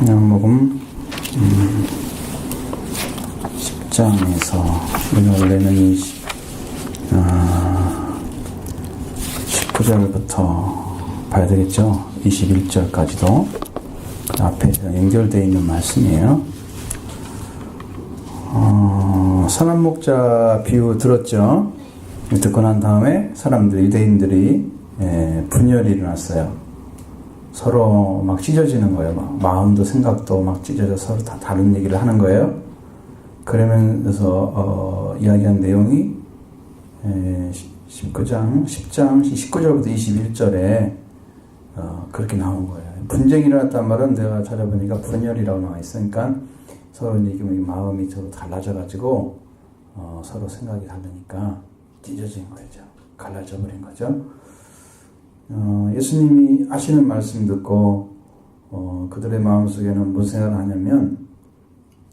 요한복음 10장에서 우리가 원래는 19절부터 봐야 되겠죠. 21절까지도 앞에 연결되어 있는 말씀이에요. 선한 목자 비유 들었죠. 듣고 난 다음에 사람들, 유대인들이 분열이 일어났어요. 서로 막 찢어지는 거예요. 마음도 생각도 막 찢어져 서로 다 다른 얘기를 하는 거예요. 그러면서 이야기한 내용이 10장 19절부터 21절에 그렇게 나온 거예요. 분쟁이 일어났단 말은 내가 찾아보니까 분열이라고 나와 있으니까 서로 이게 마음이 서로 달라져가지고 서로 생각이 다르니까 찢어진 거죠. 갈라져 버린 거죠. 예수님이 하시는 말씀 듣고 그들의 마음속에는 무슨 생각을 하냐면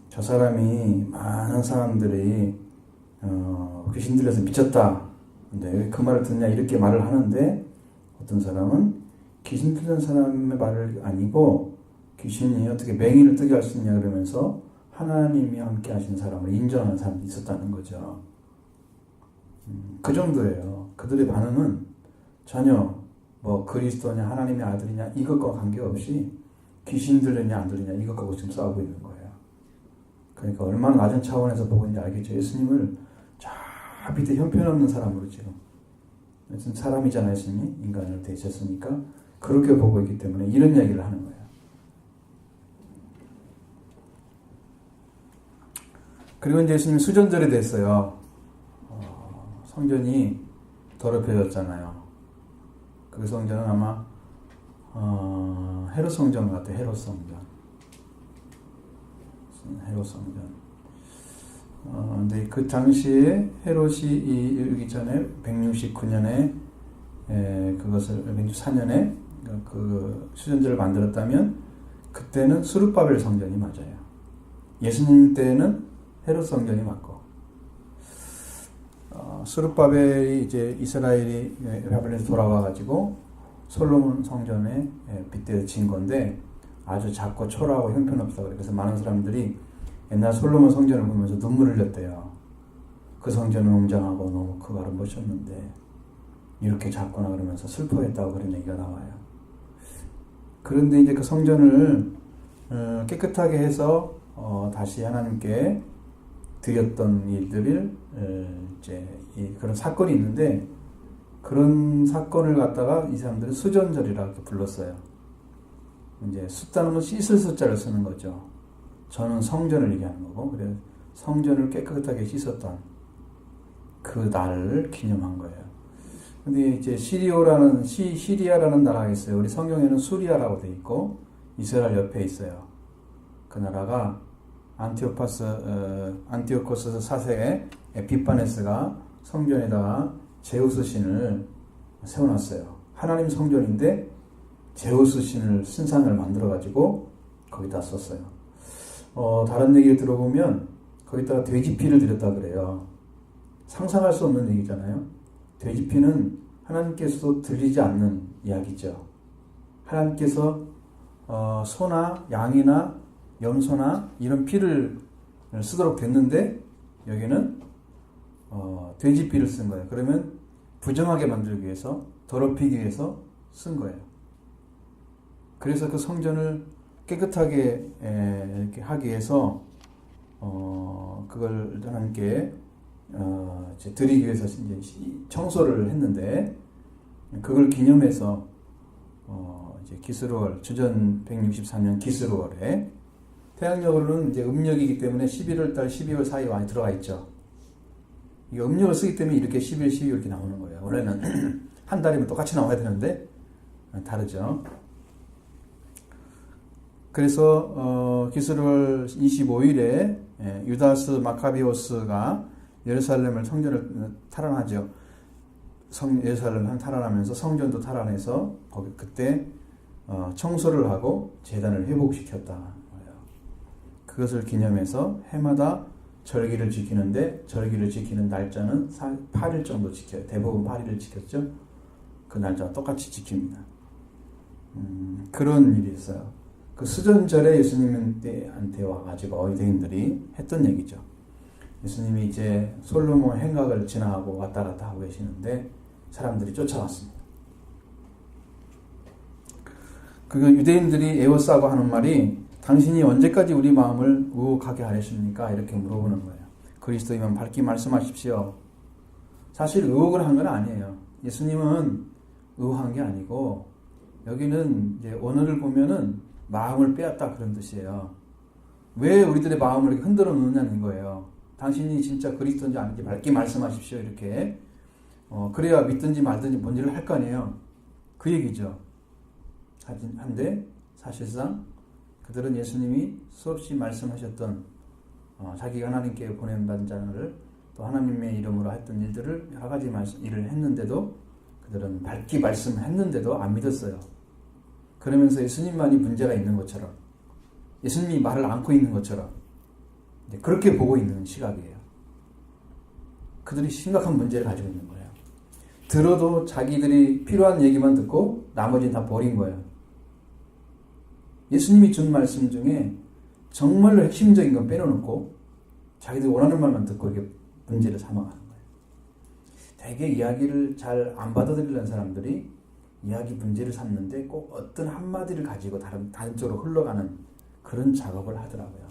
저 사람이 많은 사람들이 귀신 들려서 미쳤다. 근데 왜 그 말을 듣냐 이렇게 말을 하는데 어떤 사람은 귀신 들린 사람의 말을 아니고 귀신이 어떻게 맹인을 뜨게 할 수 있냐 그러면서 하나님이 함께 하신 사람을 인정하는 사람이 있었다는 거죠. 그 정도예요. 그들의 반응은 전혀 그리스도냐 하나님의 아들이냐 이것과 관계없이 귀신 들리냐 안 들리냐 이것하고 지금 싸우고 있는 거예요. 그러니까 얼마나 낮은 차원에서 보고 있는지 알겠죠. 예수님을 저 밑에 형편없는 사람으로 지금 사람이잖아요. 예수님이 인간으로 되셨으니까 그렇게 보고 있기 때문에 이런 얘기를 하는 거예요. 그리고 이제 예수님이 수전절이 됐어요. 성전이 더럽혀졌잖아요. 그 성전은 아마 헤롯 성전 같아요. 헤롯 성전. 근데 그 당시에 헤롯이 여기 전에 169년에 그것을 164년에 그 수전제를 만들었다면 그때는 수르바벨 성전이 맞아요. 예수님 때는 헤롯 성전이 맞고 수르바벨이 이제 이스라엘이 바벨론에서 돌아와가지고 솔로몬 성전에 빗대어 진 건데 아주 작고 초라하고 형편없다고 그래서 많은 사람들이 옛날 솔로몬 성전을 보면서 눈물을 흘렸대요. 그 성전은 웅장하고 너무 크고 아름다우셨는데 이렇게 작구나 그러면서 슬퍼했다고 그런 얘기가 나와요. 그런데 이제 그 성전을 깨끗하게 해서 다시 하나님께 드렸던 일들을 이제 그런 사건이 있는데 그런 사건을 갖다가 이 사람들은 수전절이라고 불렀어요. 이제 숫다는 건 씻을 숫자를 쓰는 거죠. 저는 성전을 얘기하는 거고, 그래서 성전을 깨끗하게 씻었던 그 날을 기념한 거예요. 근데 이제 시리아라는 나라가 있어요. 우리 성경에는 수리아라고 돼 있고 이스라엘 옆에 있어요. 그 나라가 안티오코스 4세의 에피파네스가 성전에다가 제우스 신을 세워놨어요. 하나님 성전인데 제우스 신을 신상을 만들어가지고 거기다 썼어요. 다른 얘기를 들어보면 거기다가 돼지피를 드렸다 그래요. 상상할 수 없는 얘기잖아요. 돼지피는 하나님께서도 들리지 않는 이야기죠. 하나님께서 소나 양이나 염소나 이런 피를 쓰도록 됐는데 여기는 돼지피를 쓴 거예요. 그러면 부정하게 만들기 위해서 더럽히기 위해서 쓴 거예요. 그래서 그 성전을 깨끗하게 이렇게 하기 위해서 그걸 하나님께 드리기 위해서 이제 청소를 했는데 그걸 기념해서 이제 기스루월 주전 164년 기스루월에 태양력으로는 이제 음력이기 때문에 11월달 12월 사이에 많이 들어가 있죠. 이 음력을 쓰기 때문에 이렇게 11, 12월 이렇게 나오는 거예요. 원래는 한 달이면 똑같이 나와야 되는데 다르죠. 그래서 기스루월 25일에 유다스 마카비오스가 예루살렘을 성전을 탈환하죠. 예루살렘을 탈환하면서 성전도 탈환해서 거기 그때 청소를 하고 제단을 회복시켰다. 그것을 기념해서 해마다 절기를 지키는데 절기를 지키는 날짜는 8일 정도 지켜요. 대부분 8일을 지켰죠. 그 날짜와 똑같이 지킵니다. 그런 일이 있어요. 그 수전절에 예수님한테 와가지고 유대인들이 했던 얘기죠. 예수님이 이제 솔로몬 행각을 지나가고 왔다 갔다 하고 계시는데 사람들이 쫓아왔습니다. 그 유대인들이 에워싸고 하는 말이 당신이 언제까지 우리 마음을 의혹하게 하셨습니까? 이렇게 물어보는 거예요. 그리스도이면 밝히 말씀하십시오. 사실 의혹을 한 건 아니에요. 예수님은 의혹한 게 아니고 여기는 이제 언어를 보면은 마음을 빼앗다 그런 뜻이에요. 왜 우리들의 마음을 이렇게 흔들어 놓느냐는 거예요. 당신이 진짜 그리스도인지 아닌지 밝게 말씀하십시오. 이렇게 그래야 믿든지 말든지 뭔지를 할 거 아니에요. 그 얘기죠. 한데 사실상 그들은 예수님이 수없이 말씀하셨던 자기가 하나님께 보낸받은 자를 또 하나님의 이름으로 했던 일들을 여러 가지 일을 했는데도 그들은 밝게 말씀했는데도 안 믿었어요. 그러면서 예수님만이 문제가 있는 것처럼 예수님이 말을 안고 있는 것처럼 그렇게 보고 있는 시각이에요. 그들이 심각한 문제를 가지고 있는 거예요. 들어도 자기들이 필요한 얘기만 듣고 나머지는 다 버린 거예요. 예수님이 준 말씀 중에 정말로 핵심적인 건 빼놓고 자기들이 원하는 말만 듣고 이렇게 문제를 삼아가는 거예요. 되게 이야기를 잘 안 받아들이는 사람들이 이야기 문제를 삼는데 꼭 어떤 한마디를 가지고 다른 쪽으로 흘러가는 그런 작업을 하더라고요.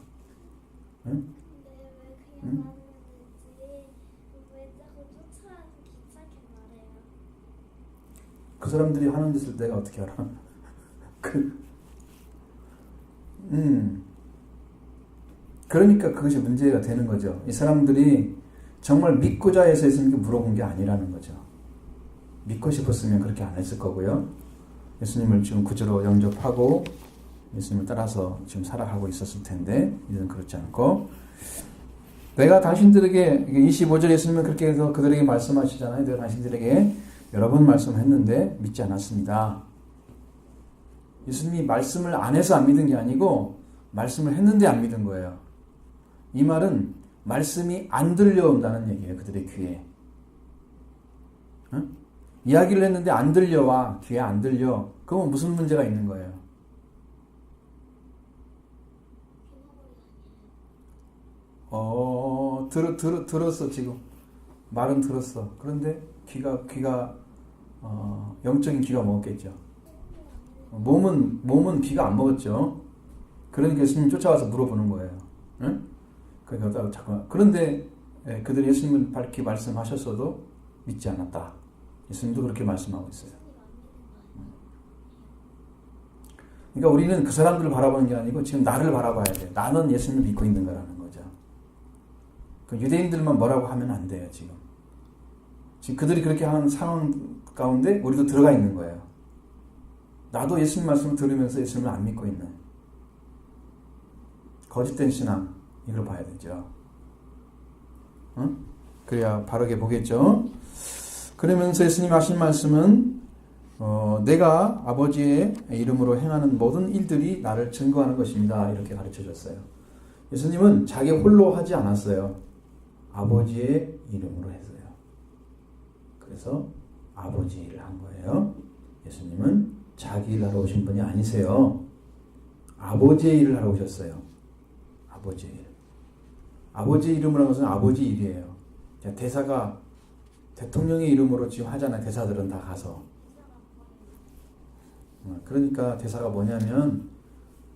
응? 응? 그 사람들이 하는 짓을 내가 어떻게 알아? 그러니까 그것이 문제가 되는 거죠. 이 사람들이 정말 믿고자 해서 예수님께 물어본 게 아니라는 거죠. 믿고 싶었으면 그렇게 안 했을 거고요. 예수님을 지금 구주로 영접하고 예수님을 따라서 지금 살아가고 있었을 텐데 이제는 그렇지 않고 내가 당신들에게 25절 예수님은 그렇게 해서 그들에게 말씀하시잖아요. 내가 당신들에게 여러 번 말씀했는데 믿지 않았습니다. 예수님이 말씀을 안 해서 안 믿은 게 아니고 말씀을 했는데 안 믿은 거예요. 이 말은 말씀이 안 들려온다는 얘기예요. 그들의 귀에. 응? 이야기를 했는데 안 들려와. 귀에 안 들려. 그러면 무슨 문제가 있는 거예요? 들었어 지금. 말은 들었어. 그런데 귀가 영적인 귀가 먹었겠죠. 몸은 귀가 안 먹었죠. 그러니까 예수님 쫓아와서 물어보는 거예요. 응? 그러니까 잠깐. 그런데 그들이 예수님을 밝히 말씀하셨어도 믿지 않았다. 예수님도 그렇게 말씀하고 있어요. 그러니까 우리는 그 사람들을 바라보는 게 아니고 지금 나를 바라봐야 돼. 나는 예수님을 믿고 있는 거라는 거죠. 그 유대인들만 뭐라고 하면 안 돼요. 지금 그들이 그렇게 하는 상황 가운데 우리도 들어가 있는 거예요. 나도 예수님 말씀을 들으면서 예수님을 안 믿고 있는 거짓된 신앙, 이걸 봐야 되죠. 응? 그래야 바르게 보겠죠. 그러면서 예수님 하신 말씀은 내가 아버지의 이름으로 행하는 모든 일들이 나를 증거하는 것입니다. 이렇게 가르쳐 줬어요. 예수님은 자기 홀로 하지 않았어요. 아버지의 이름으로 했어요. 그래서 아버지 일을 한 거예요. 예수님은 자기 일 하러 오신 분이 아니세요. 아버지의 일을 하러 오셨어요. 아버지의 일. 아버지의 이름으로 한 것은 아버지 일이에요. 대사가 대통령의 이름으로 지금 하잖아요. 대사들은 다 가서. 그러니까 대사가 뭐냐면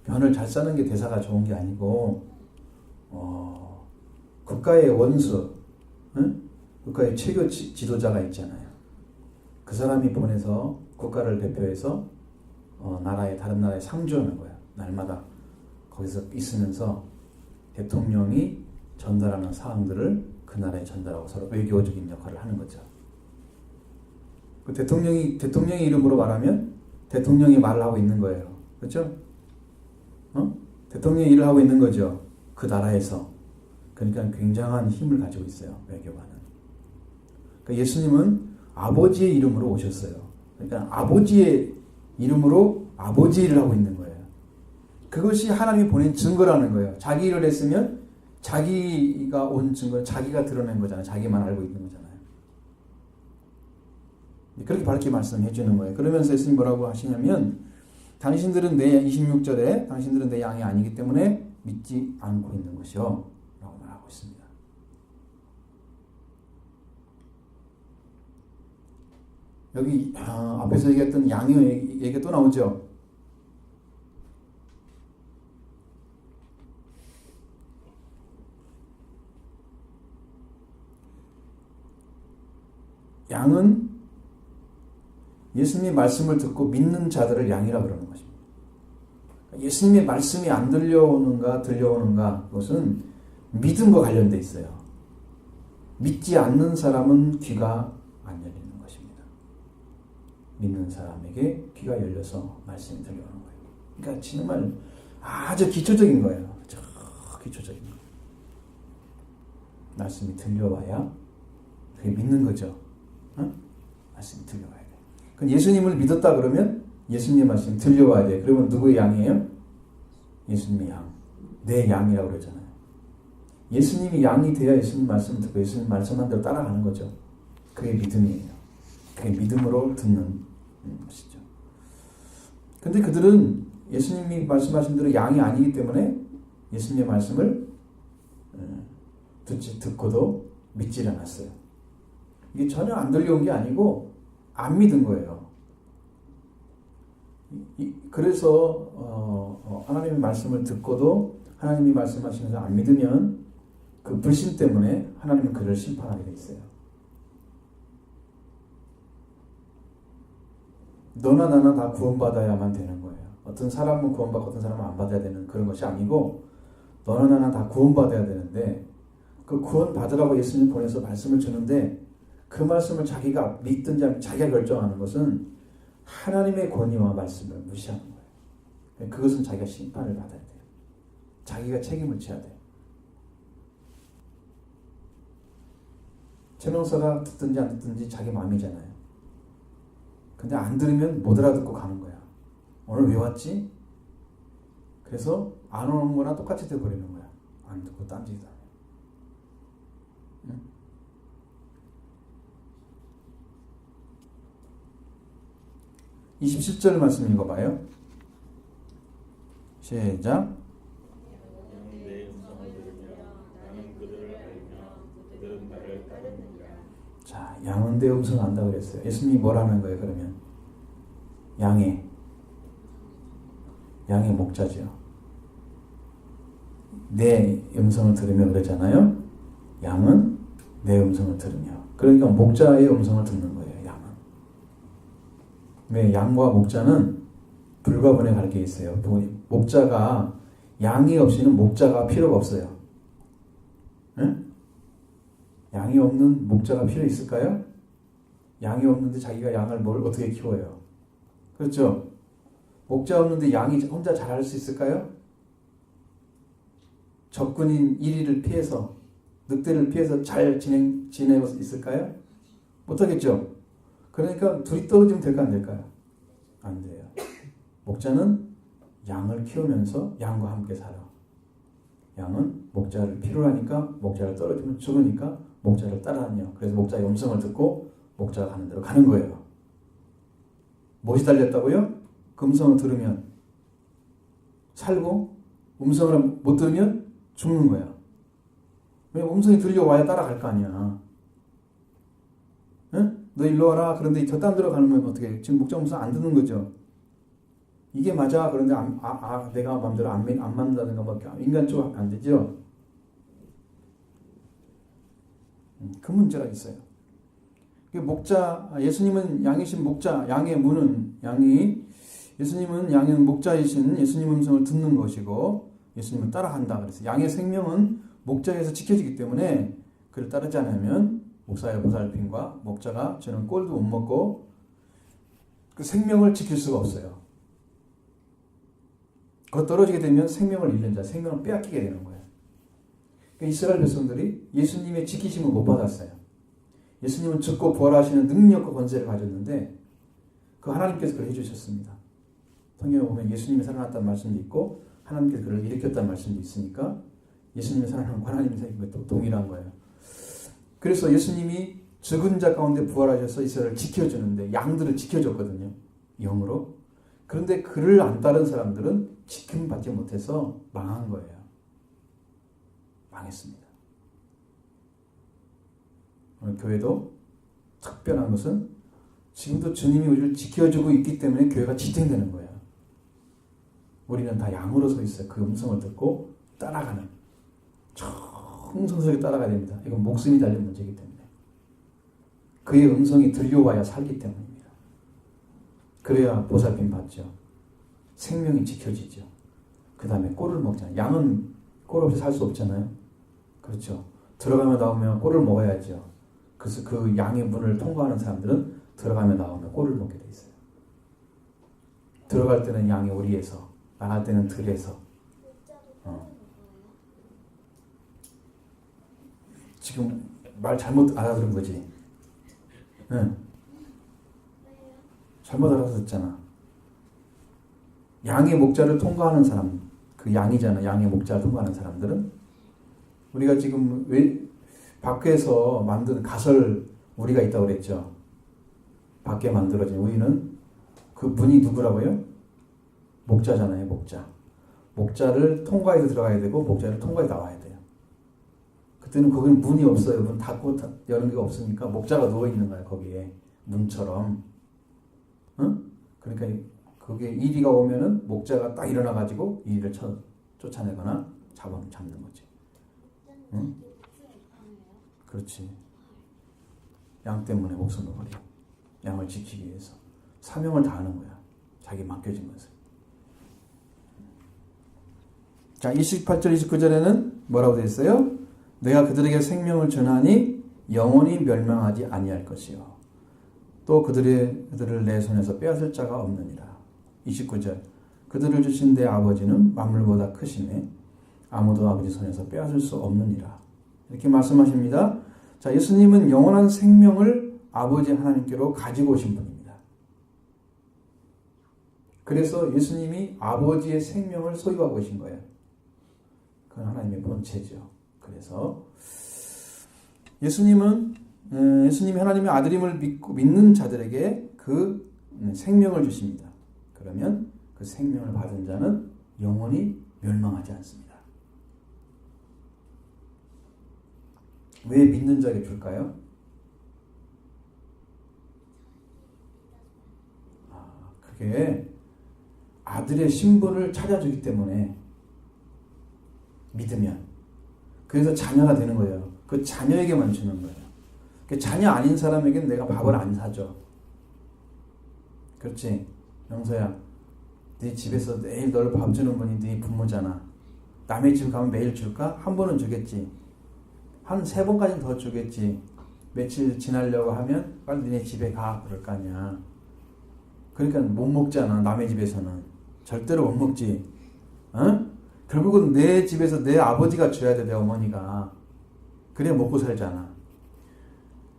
변을 잘 싸는 게 대사가 좋은 게 아니고 국가의 원수, 응? 국가의 최고 지도자가 있잖아요. 그 사람이 보내서 국가를 대표해서 다른 나라에 상주하는 거예요. 날마다 거기서 있으면서 대통령이 전달하는 사항들을 그 나라에 전달하고 서로 외교적인 역할을 하는 거죠. 그 대통령의 이름으로 말하면 대통령이 말을 하고 있는 거예요. 그렇죠? 대통령이 일을 하고 있는 거죠. 그 나라에서. 그러니까 굉장한 힘을 가지고 있어요. 외교관은. 그러니까 예수님은 아버지의 이름으로 오셨어요. 그러니까 아버지의 이름으로 아버지 일을 하고 있는 거예요. 그것이 하나님이 보낸 증거라는 거예요. 자기 일을 했으면 자기가 온 증거는 자기가 드러낸 거잖아요. 자기만 알고 있는 거잖아요. 그렇게 밝게 말씀해 주는 거예요. 그러면서 예수님 뭐라고 하시냐면 당신들은 내 26절에 당신들은 내 양이 아니기 때문에 믿지 않고 있는 것이요 라고 말하고 있습니다. 여기 앞에서 얘기했던 양의 얘기가 또 나오죠. 양은 예수님의 말씀을 듣고 믿는 자들을 양이라 그러는 것입니다. 예수님의 말씀이 안 들려오는가 들려오는가 그것은 믿음과 관련되어 있어요. 믿지 않는 사람은 귀가 안 열리는 것입니다. 믿는 사람에게 귀가 열려서 말씀이 들려오는 거예요. 그러니까 정말 아주 기초적인 거예요. 저 기초적인 거. 말씀이 들려와야 그게 믿는 거죠. 응? 말씀이 들려와야 돼. 그럼 예수님을 믿었다 그러면 예수님의 말씀이 들려와야 돼. 그러면 누구의 양이에요? 예수님의 양. 내 양이라고 그러잖아요. 예수님이 양이 돼야 예수님 말씀을 듣고 예수님 말씀한 대로 따라가는 거죠. 그게 믿음이에요. 그게 믿음으로 듣는 것이죠. 근데 그들은 예수님이 말씀하신 대로 양이 아니기 때문에 예수님의 말씀을 듣고도 믿지 않았어요. 이게 전혀 안 들려온 게 아니고 안 믿은 거예요. 그래서 하나님의 말씀을 듣고도 하나님이 말씀하시면서 안 믿으면 그 불신 때문에 하나님은 그를 심판하게 돼 있어요. 너나 나나 다 구원받아야만 되는 거예요. 어떤 사람은 구원받고 어떤 사람은 안 받아야 되는 그런 것이 아니고 너나 나나 다 구원받아야 되는데 그 구원받으라고 예수님 보내서 말씀을 주는데 그 말씀을 자기가 믿든지 자기가 결정하는 것은 하나님의 권위와 말씀을 무시하는 거예요. 그것은 자기가 심판을 받아야 돼요. 자기가 책임을 져야 돼요. 최명사가 듣든지 안 듣든지 자기 마음이잖아요. 근데 안 들으면 못 알아듣고 가는 거야. 오늘 왜 왔지? 그래서 안 오는 거나 똑같이 돼버리는 거야. 안 듣고 딴짓을 하면. 응? 이 27절 말씀 읽어봐요. 시작. 자, 양은 내 음성을 안다 그랬어요. 예수님이 뭐라는 거예요, 그러면? 양의 목자죠. 내 음성을 들으며 그러잖아요. 양은 내 음성을 들으며. 그러니까 목자의 음성을 듣는 거예요, 양은. 왜? 양과 목자는 불가분의 관계에 있어요. 목자가, 양이 없이는 목자가 필요가 없어요. 응? 양이 없는 목자가 필요 있을까요? 양이 없는데 자기가 양을 어떻게 키워요? 그렇죠? 목자 없는데 양이 혼자 잘할 수 있을까요? 적군인 1위를 피해서 늑대를 피해서 잘 지내고 있을까요? 못하겠죠? 그러니까 둘이 떨어지면 될까 안 될까요? 안 돼요. 목자는 양을 키우면서 양과 함께 살아. 양은 목자를 필요로 하니까 목자를 떨어지면 죽으니까 목자를 따라다녀. 그래서 목자의 음성을 듣고 목자가 가는 대로 가는 거예요. 무엇이 달렸다고요? 그 음성을 들으면 살고 음성을 못 들으면 죽는 거야. 왜? 음성이 들려와야 따라갈 거 아니야. 응? 너 일로 와라. 그런데 저딴 데로 가면 어떻게? 지금 목자 음성 안 듣는 거죠. 이게 맞아. 그런데 내가 마음대로 안 맞는다든가 막 인간적으로 안 되죠. 그 문제가 있어요. 목자, 예수님은 양이신 목자, 양의 문은 예수님은 양의 목자이신 예수님 음성을 듣는 것이고 예수님을 따라한다 그랬어요. 양의 생명은 목자에서 지켜지기 때문에 그를 따르지 않으면 목사의 보살핌과 목자가 주는 꼴도 못 먹고 그 생명을 지킬 수가 없어요. 그거 떨어지게 되면 생명을 잃는 자, 생명을 빼앗기게 되는 거예요. 그러니까 이스라엘 백성들이 예수님의 지키심을 못 받았어요. 예수님은 죽고 부활하시는 능력과 권세를 가졌는데 그 하나님께서 그걸 해주셨습니다. 성경에 보면 예수님이 살아났다는 말씀도 있고 하나님께서 그를 일으켰다는 말씀도 있으니까 예수님이 살아난 거 하나님이 살린 것도 동일한 거예요. 그래서 예수님이 죽은 자 가운데 부활하셔서 이스라엘을 지켜주는데 양들을 지켜줬거든요. 영으로. 그런데 그를 안 따른 사람들은 지킴받지 못해서 망한 거예요. 망했습니다. 오늘 교회도 특별한 것은 지금도 주님이 우리를 지켜주고 있기 때문에 교회가 지탱되는 거예요. 우리는 다 양으로 서 있어요. 그 음성을 듣고 따라가는. 정성스럽게 따라가야 됩니다. 이건 목숨이 달린 문제이기 때문에. 그의 음성이 들려와야 살기 때문입니다. 그래야 보살핌 받죠. 생명이 지켜지죠. 그 다음에 꼴을 먹잖아요. 양은 꼴 없이 살 수 없잖아요. 그렇죠. 들어가며 나오면 꼴을 먹어야죠. 그래서 그 양의 문을 통과하는 사람들은 들어가며 나오면 꼴을 먹게 돼 있어요. 들어갈 때는 양의 오리에서, 나갈 때는 들에서. 지금 말 잘못 알아들은 거지. 응. 잘못 알아듣잖아. 양의 목자를 통과하는 사람, 그 양이잖아. 양의 목자를 통과하는 사람들은 우리가 지금 왜 밖에서 만든 가설 우리가 있다고 그랬죠. 밖에 만들어진 우리는 그 문이 누구라고요? 목자잖아요. 목자. 목자를 통과해서 들어가야 되고 목자를 통과해 나와야 돼요. 그때는 거기는 문이 없어요. 문 닫고 여는 게 없으니까 목자가 누워 있는 거예요. 거기에 문처럼. 응? 그러니까 거기에 이리가 오면은 목자가 딱 일어나 가지고 이리를 쫓아내거나 잡는 거지. 응? 그렇지. 양 때문에 목숨을 버려. 양을 지키기 위해서 사명을 다하는 거야. 자기 맡겨진 것을. 자, 28절 29절에는 뭐라고 되어 있어요? 내가 그들에게 생명을 전하니 영원히 멸망하지 아니할 것이요. 또 그들을 내 손에서 빼앗을 자가 없느니라. 29절 그들을 주신 내 아버지는 만물보다 크시매 아무도 아버지 손에서 빼앗을 수 없느니라. 이렇게 말씀하십니다. 자, 예수님은 영원한 생명을 아버지 하나님께로 가지고 오신 분입니다. 그래서 예수님이 아버지의 생명을 소유하고 계신 거예요. 그건 하나님의 본체죠. 그래서 예수님이 하나님의 아들임을 믿는 자들에게 그 생명을 주십니다. 그러면 그 생명을 받은 자는 영원히 멸망하지 않습니다. 왜 믿는 자에게 줄까요? 그게 아들의 신분을 찾아주기 때문에 믿으면 그래서 자녀가 되는 거예요. 그 자녀에게만 주는 거예요. 그 자녀 아닌 사람에게는 내가 밥을 안 사줘. 그렇지? 영서야, 네 집에서 매일 너를 밥 주는 분이 네 부모잖아. 남의 집 가면 매일 줄까? 한 번은 주겠지. 한 3번까지는 더 주겠지. 며칠 지나려고 하면 빨리 니네 집에 가 그럴 거 아니야. 그러니까 못 먹잖아. 남의 집에서는 절대로 못 먹지. 어? 결국은 내 집에서 내 아버지가 줘야 돼. 내 어머니가. 그래야 먹고 살잖아.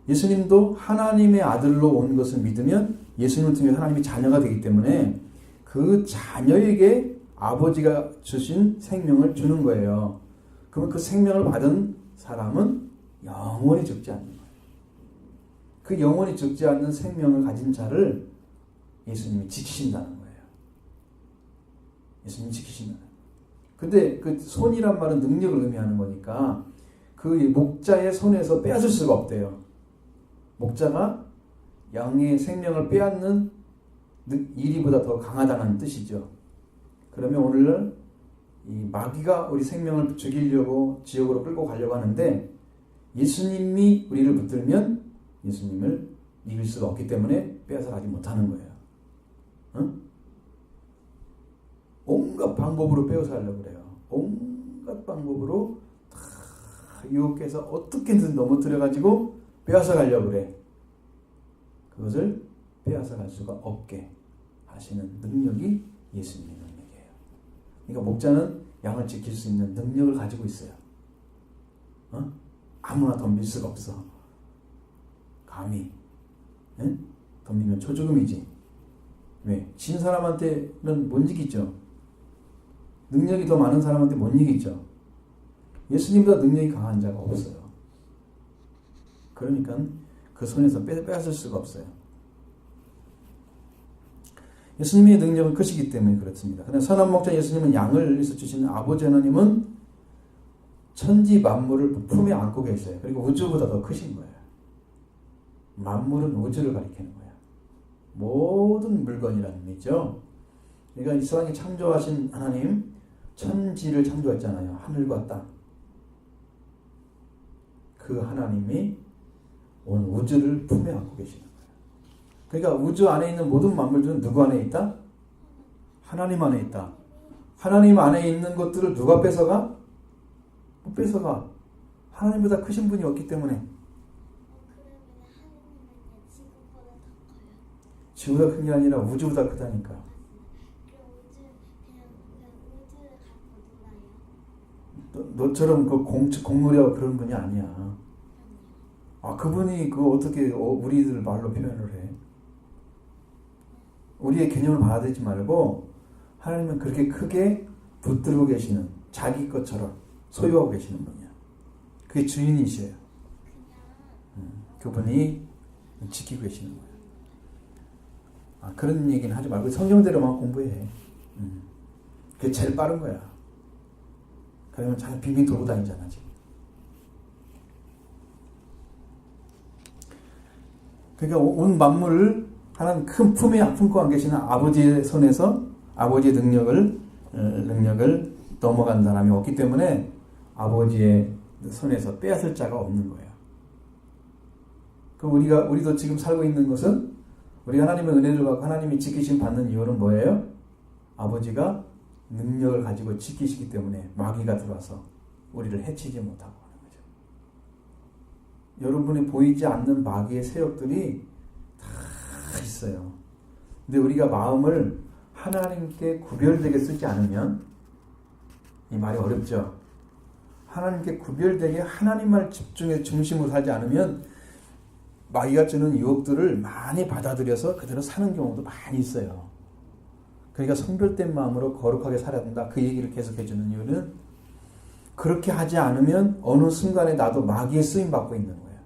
예수님도 하나님의 아들로 온 것을 믿으면 예수님을 통해 하나님의 자녀가 되기 때문에 그 자녀에게 아버지가 주신 생명을 주는 거예요. 그러면 그 생명을 받은 사람은 영원히 죽지 않는 거예요. 그 영원히 죽지 않는 생명을 가진 자를 예수님이 지키신다는 거예요. 예수님이 지키신다는 거예요. 근데 그 손이란 말은 능력을 의미하는 거니까 그 목자의 손에서 빼앗을 수가 없대요. 목자가 양의 생명을 빼앗는 이리보다 더 강하다는 뜻이죠. 그러면 오늘날 이 마귀가 우리 생명을 죽이려고 지옥으로 끌고 가려고 하는데 예수님이 우리를 붙들면 예수님을 이길 수가 없기 때문에 빼앗아가지 못하는 거예요. 응? 온갖 방법으로 빼앗아가려고 그래요. 온갖 방법으로 다 유혹해서 어떻게든 넘어뜨려가지고 빼앗아가려고 그래. 그것을 빼앗아갈 수가 없게 하시는 능력이 예수님의 능력이에요. 그러니까 목자는 양을 지킬 수 있는 능력을 가지고 있어요. 아무나 덤빌 수가 없어. 감히. 덤비면 초죽음이지. 왜? 진 사람한테는 못 이기죠. 능력이 더 많은 사람한테 못 이기죠. 예수님보다 능력이 강한 자가 없어요. 그러니까 그 손에서 빼앗을 수가 없어요. 예수님의 능력은 크시기 때문에 그렇습니다. 그런데 선한 목자 예수님은 양을 위해서 주시는 아버지 하나님은 천지 만물을 품에 안고 계세요. 그리고 우주보다 더 크신 거예요. 만물은 우주를 가리키는 거예요. 모든 물건이라는 의미죠. 그러니까 이 세상에 창조하신 하나님, 천지를 창조했잖아요. 하늘과 땅. 그 하나님이 온 우주를 품에 안고 계시는 거예요. 그러니까 우주 안에 있는 모든 만물들은 누구 안에 있다? 하나님 안에 있다. 하나님 안에 있는 것들을 누가 뺏어가? 못 뺏어가. 하나님보다 크신 분이 없기 때문에. 지구보다 큰 게 아니라 우주보다 크다니까. 너처럼 그 공무리하고 그런 분이 아니야. 아, 그분이 어떻게 우리들 말로 표현을 해? 우리의 개념을 받아들이지 말고 하나님은 그렇게 크게 붙들고 계시는 자기 것처럼 소유하고 계시는 분이야. 그게 주인이셔요. 그분이 지키고 계시는 거예요. 아, 그런 얘기는 하지 말고 성경대로만 공부해. 그게 제일 빠른 거야. 그러면 잘 빙빙 돌고 다니잖아 지금. 그러니까 온 만물을 하나님 큰 품에 품고 안 계시는 아버지의 손에서 아버지의 능력을 넘어간 사람이 없기 때문에 아버지의 손에서 빼앗을 자가 없는 거예요. 그럼 우리도 지금 살고 있는 것은 우리 하나님의 은혜를 받고 하나님이 지키심 받는 이유는 뭐예요? 아버지가 능력을 가지고 지키시기 때문에 마귀가 들어와서 우리를 해치지 못하고 하는 거죠. 여러분이 보이지 않는 마귀의 세력들이 다 있어요. 근데 우리가 마음을 하나님께 구별되게 쓰지 않으면, 이 말이 어렵죠? 하나님께 구별되게 하나님만 집중해 중심으로 살지 않으면 마귀가 주는 유혹들을 많이 받아들여서 그대로 사는 경우도 많이 있어요. 그러니까 성별된 마음으로 거룩하게 살아야 된다. 그 얘기를 계속 해주는 이유는 그렇게 하지 않으면 어느 순간에 나도 마귀의 쓰임 받고 있는 거예요.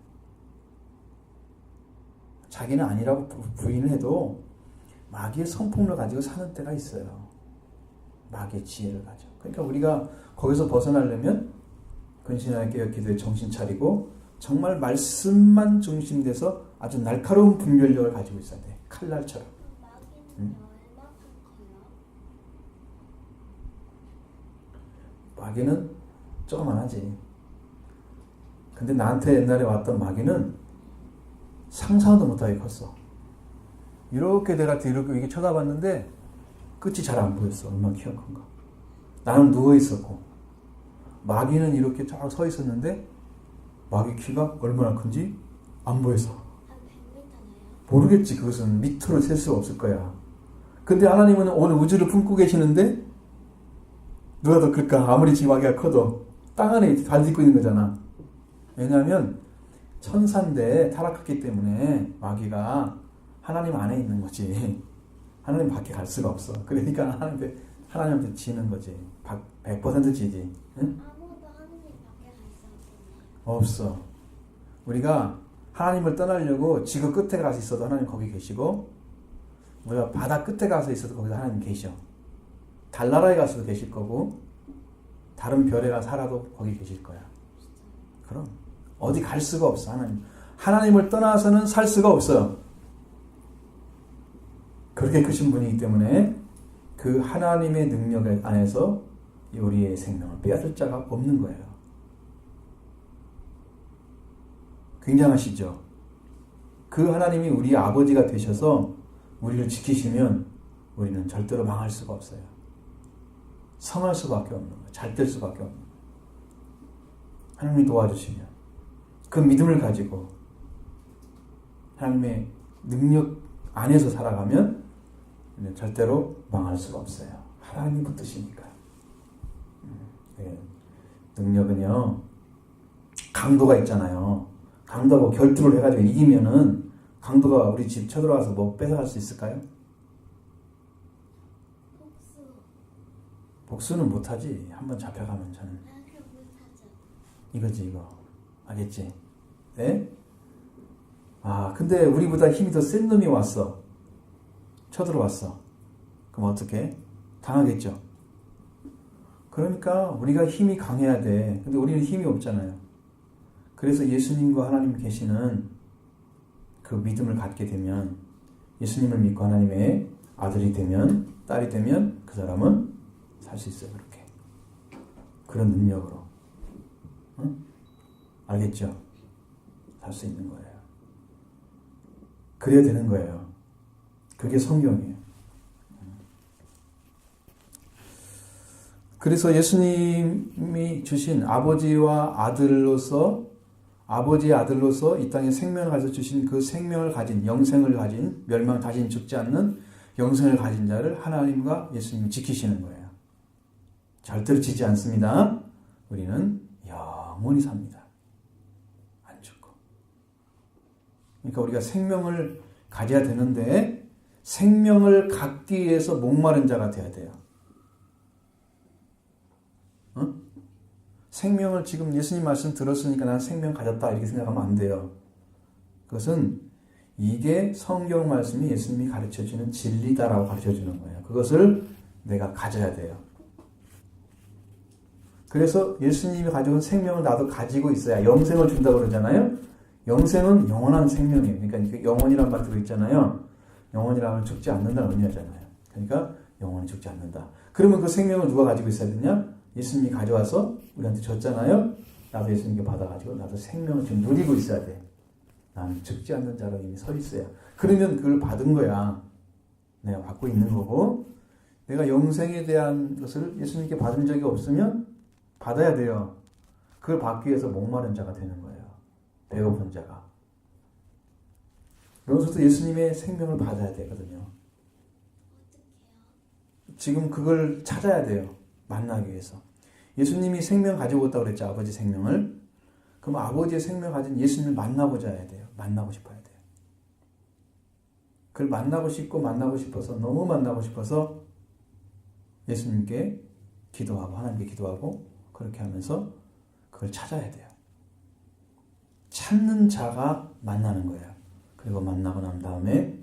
자기는 아니라고 부인을 해도 마귀의 성품을 가지고 사는 때가 있어요. 마귀의 지혜를 가지고. 그러니까 우리가 거기서 벗어나려면 근신하게 깨어 기도에 정신 차리고 정말 말씀만 중심돼서 아주 날카로운 분별력을 가지고 있어야 돼. 칼날처럼. 마귀는 조그만하지. 근데 나한테 옛날에 왔던 마귀는 상상도 못하게 컸어. 이렇게 내가 이렇게 쳐다봤는데 끝이 잘 안 보였어. 얼마나 키가 큰가. 나는 누워있었고 마귀는 이렇게 쫙 서 있었는데 마귀 키가 얼마나 큰지 안 보였어. 모르겠지. 그것은 미터로 셀 수 없을 거야. 근데 하나님은 온 우주를 품고 계시는데 누가 더 클까? 아무리 지금 마귀가 커도 땅 안에 발 딛고 있는 거잖아. 왜냐하면 천사인데 타락했기 때문에 마귀가 하나님 안에 있는 거지. 하나님 밖에 갈 수가 없어. 그러니까 하나님한테 지는 거지. 100% 지지. 응? 아무도 하나님 밖에 갈 수 없어요. 없어. 우리가 하나님을 떠나려고 지구 끝에 가서 있어도 하나님 거기 계시고, 우리가 바다 끝에 가서 있어도 거기서 하나님 계셔. 달나라에 가서도 계실 거고, 다른 별에 가서 살아도 거기 계실 거야. 그럼 어디 갈 수가 없어. 하나님을 떠나서는 살 수가 없어요. 그렇게 크신 분이기 때문에 그 하나님의 능력 안에서 우리의 생명을 빼앗을 자가 없는 거예요. 굉장하시죠? 그 하나님이 우리 아버지가 되셔서 우리를 지키시면 우리는 절대로 망할 수가 없어요. 성할 수밖에 없는 거예요. 잘 될 수밖에 없는 거예요. 하나님이 도와주시면 그 믿음을 가지고 하나님의 능력 안에서 살아가면 절대로 망할 수가 없어요. 하나님이 붙드시니까. 능력은요, 강도가 있잖아요. 강도하고 결투를 해가지고 이기면은 강도가 우리 집 쳐들어와서 뭐 뺏어갈 수 있을까요? 복수는 못하지. 한번 잡혀가면 저는. 이거지, 이거. 알겠지? 네? 아, 근데 우리보다 힘이 더 센 놈이 왔어. 쳐들어왔어. 그럼 어떻게? 당하겠죠. 그러니까 우리가 힘이 강해야 돼. 근데 우리는 힘이 없잖아요. 그래서 예수님과 하나님 계시는 그 믿음을 갖게 되면, 예수님을 믿고 하나님의 아들이 되면, 딸이 되면 그 사람은 살 수 있어요. 그렇게. 그런 능력으로. 응? 알겠죠? 살 수 있는 거예요. 그래야 되는 거예요. 그게 성경이에요. 그래서 예수님이 주신 아버지의 아들로서 이 땅에 생명을 가져 주신 그 생명을 가진, 영생을 가진, 멸망 다신 죽지 않는 영생을 가진 자를 하나님과 예수님이 지키시는 거예요. 절대로 지지 않습니다. 우리는 영원히 삽니다. 안 죽고. 그러니까 우리가 생명을 가져야 되는데, 생명을 갖기 위해서 목마른 자가 돼야 돼요. 생명을 지금 예수님 말씀 들었으니까 난 생명 가졌다 이렇게 생각하면 안 돼요. 그것은 이게 성경 말씀이 예수님이 가르쳐주는 진리다라고 가르쳐주는 거예요. 그것을 내가 가져야 돼요. 그래서 예수님이 가져온 생명을 나도 가지고 있어야 영생을 준다고 그러잖아요. 영생은 영원한 생명이에요. 그러니까 영원이란 말 들어있잖아요. 영원이라면 죽지 않는다는 의미잖아요. 그러니까 영원히 죽지 않는다. 그러면 그 생명을 누가 가지고 있어야 되냐? 예수님이 가져와서 우리한테 줬잖아요. 나도 예수님께 받아가지고 나도 생명을 지금 누리고 있어야 돼. 나는 죽지 않는 자로 이미 서 있어요. 그러면 그걸 받은 거야. 내가 받고 있는 거고, 내가 영생에 대한 것을 예수님께 받은 적이 없으면 받아야 돼요. 그걸 받기 위해서 목마른 자가 되는 거예요. 배고픈 자가. 그러면서도 예수님의 생명을 받아야 되거든요. 지금 그걸 찾아야 돼요. 만나기 위해서. 예수님이 생명 가지고 있다고 그랬죠. 아버지 생명을. 그럼 아버지의 생명 가진 예수님을 만나보자 해야 돼요. 만나고 싶어야 돼요. 그걸 만나고 싶어서, 너무 만나고 싶어서 예수님께 기도하고, 하나님께 기도하고, 그렇게 하면서 그걸 찾아야 돼요. 찾는 자가 만나는 거예요. 그리고 만나고 난 다음에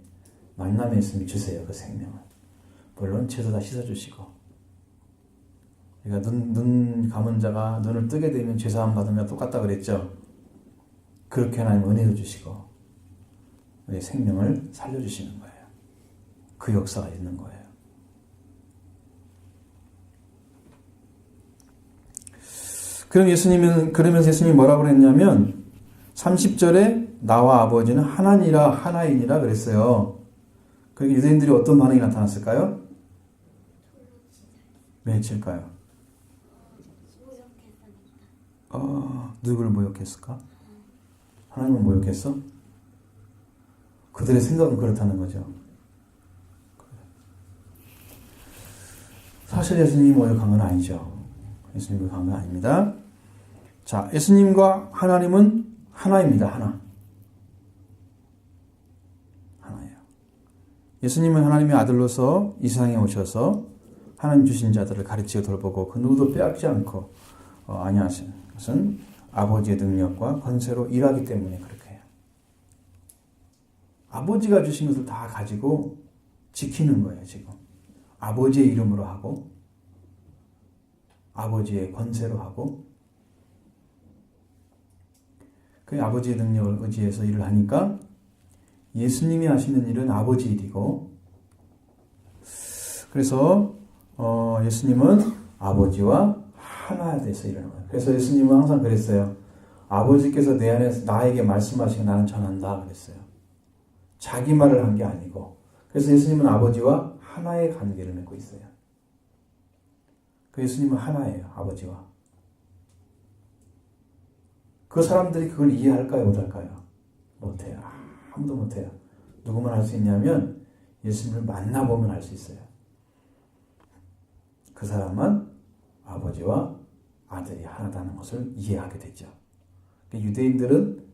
만남에 예수님이 주세요. 그 생명을. 물론 죄도 다 씻어주시고. 그러니까 눈 감은 자가 눈을 뜨게 되면 죄사함 받으면 똑같다 그랬죠. 그렇게 하나님 은혜도 주시고 우리 생명을 살려주시는 거예요. 그 역사가 있는 거예요. 그러면서 예수님이 뭐라고 그랬냐면 30절에 나와 아버지는 하나이니라 그랬어요. 그러니까 유대인들이 어떤 반응이 나타났을까요? 맺힐까요? 누구를 모욕했을까? 하나님을 모욕했어? 그들의 생각은 그렇다는 거죠. 사실 예수님이 모욕한 건 아니죠. 예수님이 모욕한 건 아닙니다. 자, 예수님과 하나님은 하나입니다. 하나예요. 예수님은 하나님의 아들로서 이 세상에 오셔서 하나님 주신 자들을 가르치고 돌보고 그 누구도 빼앗지 않고 안위하신 것은 아버지의 능력과 권세로 일하기 때문에 그렇게 해요. 아버지가 주신 것을 다 가지고 지키는 거예요. 지금 아버지의 이름으로 하고 아버지의 권세로 하고 그 아버지의 능력을 의지해서 일을 하니까 예수님이 하시는 일은 아버지 일이고, 그래서 예수님은 아버지와 하나가 돼서 일하는 거예요. 그래서 예수님은 항상 그랬어요. 아버지께서 내 안에서 나에게 말씀하시고 나는 전한다 그랬어요. 자기 말을 한 게 아니고. 그래서 예수님은 아버지와 하나의 관계를 맺고 있어요. 그 예수님은 하나예요. 아버지와. 그 사람들이 그걸 이해할까요? 못할까요? 못해요. 아무도 못해요. 누구만 할 수 있냐면 예수님을 만나보면 알 수 있어요. 그 사람은 아버지와 아들이 하나다는 것을 이해하게 되죠. 유대인들은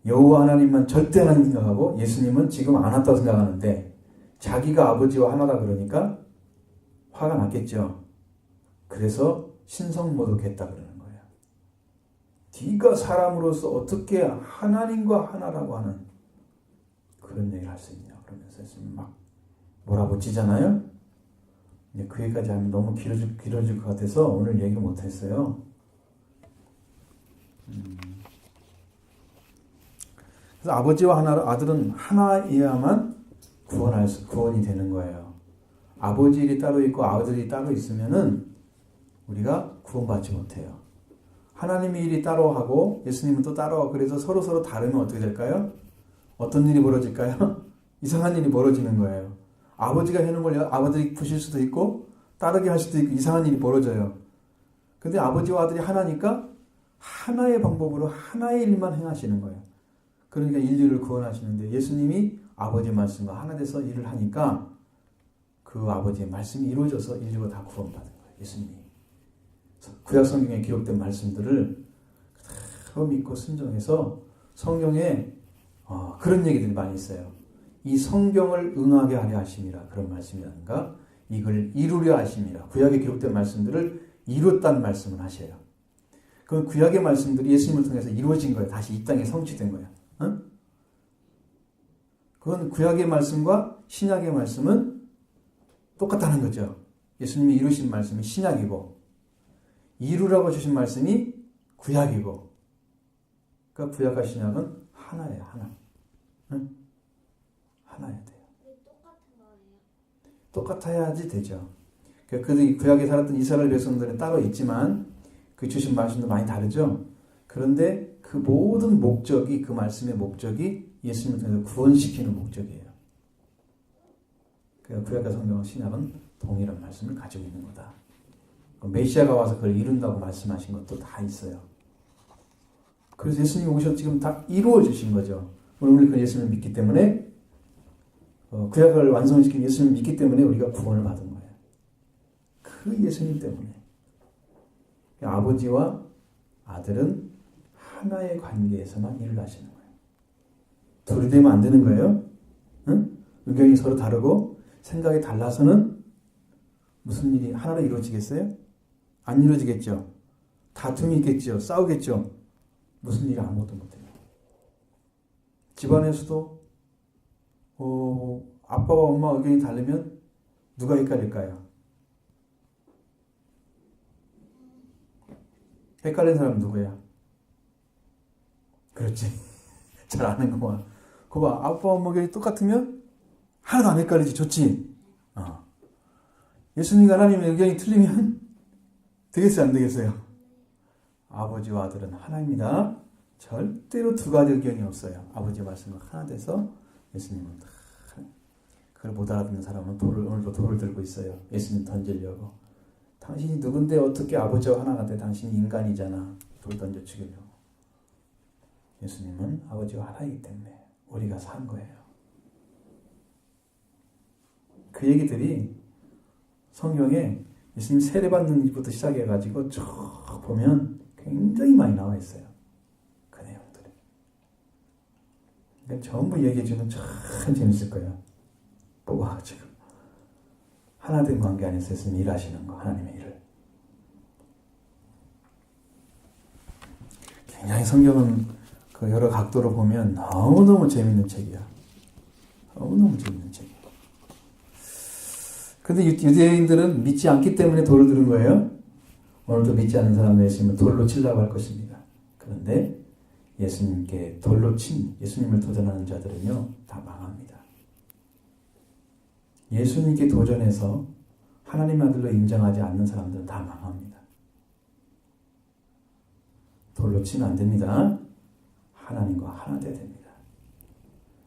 여호와 하나님만 절대 하나님 생각하고 예수님은 지금 안 왔다고 생각하는데 자기가 아버지와 하나다 그러니까 화가 났겠죠. 그래서 신성모독했다 그러는 거예요. 네가 사람으로서 어떻게 하나님과 하나라고 하는 그런 얘기를 할 수 있냐 그러면서 예수님 막 몰아붙이잖아요. 이제 그 얘기까지 하면 너무 길어질 것 같아서 오늘 얘기 못했어요. 그래서 아버지와 아들은 하나여야만 구원이 되는 거예요. 아버지 일이 따로 있고 아들이 따로 있으면은 우리가 구원받지 못해요. 하나님의 일이 따로 하고 예수님은 또 따로 하고 그래서 서로 다르면 어떻게 될까요? 어떤 일이 벌어질까요? 이상한 일이 벌어지는 거예요. 아버지가 해놓은 걸 아버지 부실 수도 있고 따르게 할 수도 있고 이상한 일이 벌어져요. 근데 아버지와 아들이 하나니까 하나의 방법으로 하나의 일만 행하시는 거예요. 그러니까 인류를 구원하시는데 예수님이 아버지의 말씀과 하나 돼서 일을 하니까 그 아버지의 말씀이 이루어져서 인류가 다 구원받은 거예요. 예수님이. 구약 성경에 기록된 말씀들을 그대로 믿고 순종해서 성경에 그런 얘기들이 많이 있어요. 이 성경을 응하게 하려 하심이라 그런 말씀이라든가 이걸 이루려 하심이라 구약에 기록된 말씀들을 이뤘다는 말씀을 하셔요. 그 구약의 말씀들이 예수님을 통해서 이루어진 거예요. 다시 이 땅에 성취된 거예요. 응? 그건 구약의 말씀과 신약의 말씀은 똑같다는 거죠. 예수님이 이루신 말씀이 신약이고 이루라고 주신 말씀이 구약이고 그러니까 구약과 신약은 하나예요. 하나. 응? 하나여야 돼요. 똑같은 거예요? 똑같아야지 되죠. 그 구약에 살았던 이스라엘 백성들은 따로 있지만 그 주신 말씀도 많이 다르죠. 그런데 그 모든 목적이 그 말씀의 목적이 예수님을 통해서 구원시키는 목적이에요. 그러니까 구약과 성경과 신약은 동일한 말씀을 가지고 있는 거다. 메시아가 와서 그걸 이룬다고 말씀하신 것도 다 있어요. 그래서 예수님이 오셔서 지금 다 이루어 주신 거죠. 오늘 우리 예수님을 믿기 때문에 구약을 완성시킨 예수님을 믿기 때문에 우리가 구원을 받은 거예요. 그 예수님 때문에. 아버지와 아들은 하나의 관계에서만 일을 하시는 거예요. 둘이 되면 안 되는 거예요. 응? 의견이 서로 다르고 생각이 달라서는 무슨 일이 하나로 이루어지겠어요? 안 이루어지겠죠. 다툼이 있겠죠. 싸우겠죠. 무슨 일이 아무것도 못해요. 집안에서도 아빠와 엄마 의견이 다르면 누가 헷갈릴까요? 헷갈린 사람은 누구야? 그렇지. 잘 아는구만. 그거 봐. 아빠와 엄마 의견이 똑같으면 하나도 안 헷갈리지. 좋지. 예수님과 하나님의 의견이 틀리면 되겠어요? 안 되겠어요? 아버지와 아들은 하나입니다. 절대로 두 가지 의견이 없어요. 아버지의 말씀과 하나 돼서 예수님은 그걸 못 알아듣는 사람은 오늘도 돌을 들고 있어요. 예수님 던지려고. 당신이 누군데 어떻게 아버지와 하나가 돼? 당신이 인간이잖아. 돌 던져 죽이려고. 예수님은 아버지와 하나이기 때문에 우리가 산 거예요. 그 얘기들이 성경에 예수님 세례받는 일부터 시작해가지고 쭉 보면 굉장히 많이 나와 있어요. 그 내용들이. 그러니까 전부 얘기해주면 참 재밌을 거예요. 뽑아가지고. 하나된 관계 안에서 예수님 일하시는 거, 하나님의 일을. 굉장히 성경은 그 여러 각도로 보면 너무너무 재밌는 책이야. 너무너무 재밌는 책이야. 근데 유대인들은 믿지 않기 때문에 돌을 들은 거예요. 오늘도 믿지 않는 사람들 있으면 돌로 치려고 할 것입니다. 그런데 예수님께 돌로 친 예수님을 도전하는 자들은요, 다 망합니다. 예수님께 도전해서 하나님 아들로 인정하지 않는 사람들은 다 망합니다. 돌로 치면 안 됩니다. 하나님과 하나 돼야 됩니다.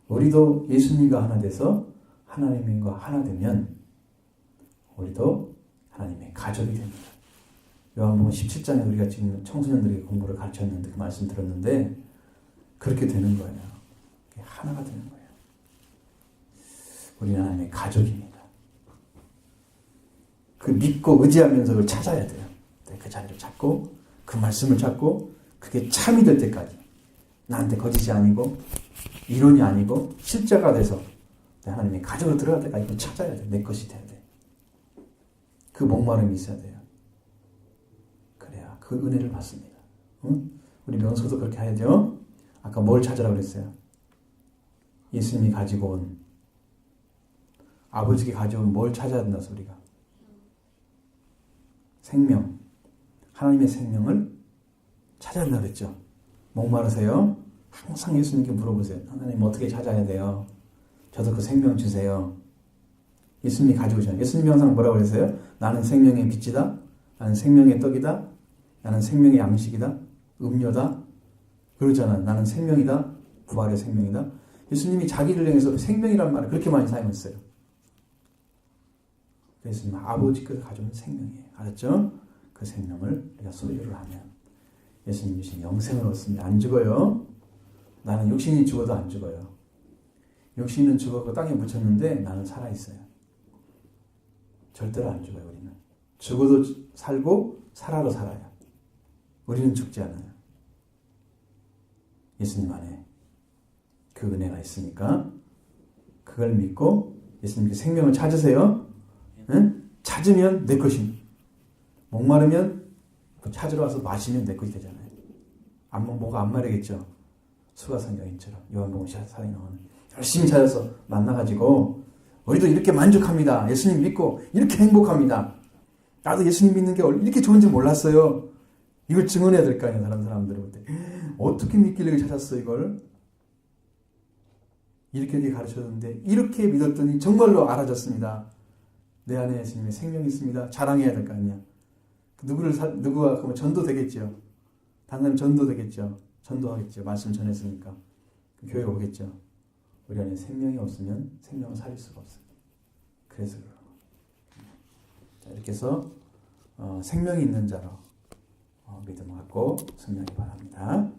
우리도 예수님과 하나 돼서 하나님과 하나 되면 우리도 하나님의 가족이 됩니다. 요한복음 17장에 우리가 지금 청소년들에게 공부를 가르쳤는데 그 말씀 들었는데 그렇게 되는 거예요. 하나가 되는 거예요. 우리는 하나님의 가족입니다. 그 믿고 의지하면서 그걸 찾아야 돼요. 그 자리를 찾고 그 말씀을 찾고 그게 참이 될 때까지 나한테 거짓이 아니고 이론이 아니고 실제가 돼서 하나님의 가족으로 들어갈 때까지 그걸 찾아야 돼. 내 것이 돼야 돼. 그 목마름이 있어야 돼요. 그래야 그 은혜를 받습니다. 응? 우리 명소도 그렇게 해야죠. 아까 뭘 찾으라고 그랬어요? 예수님이 가지고 온 아버지께 가져온 뭘 찾아야 된다 소리가? 생명, 하나님의 생명을 찾아야 된다 그랬죠. 목마르세요? 항상 예수님께 물어보세요. 하나님 어떻게 찾아야 돼요? 저도 그 생명 주세요. 예수님이 가지고 오잖아요. 예수님이 항상 뭐라고 그랬어요? 나는 생명의 빛이다. 나는 생명의 떡이다. 나는 생명의 양식이다. 음료다. 그러잖아요. 나는 생명이다. 부활의 생명이다. 예수님이 자기를 향해서 생명이란 말을 그렇게 많이 사용했어요. 예수님은 아버지께서 가져온 생명이에요. 알았죠? 그 생명을 우리가 소유를 하면 예수님 주신 영생을 얻습니다. 안 죽어요. 나는 육신이 죽어도 안 죽어요. 육신은 죽어서 땅에 묻혔는데 나는 살아있어요. 절대로 안 죽어요. 우리는 죽어도 살고 살아도 살아요. 우리는 죽지 않아요. 예수님 안에 그 은혜가 있으니까 그걸 믿고 예수님께 생명을 찾으세요. 응? 찾으면 내 것입니다. 목마르면 찾으러 와서 마시면 내 것이 되잖아요. 뭐가 안 마르겠죠. 수가성 여인처럼 요한복음 4장에 나오는 열심히 찾아서 만나가지고 우리도 이렇게 만족합니다. 예수님 믿고 이렇게 행복합니다. 나도 예수님 믿는 게 이렇게 좋은지 몰랐어요. 이걸 증언해야 될 거 아니에요. 다른 사람들은 볼 때. 어떻게 믿길래 찾았어 이걸? 이렇게 가르쳐줬는데 이렇게 믿었더니 정말로 알아졌습니다. 내 안에 예수님의 생명이 있습니다. 자랑해야 될 거 아니야. 누구가 그러면 전도 되겠죠. 당연히 전도 되겠죠. 전도하겠죠. 말씀 전했으니까. 교회 오겠죠. 우리 안에 생명이 없으면 생명을 살릴 수가 없어요. 그래서 그런 거예요. 자, 이렇게 해서 생명이 있는 자로 믿음을 갖고 승리하기 바랍니다.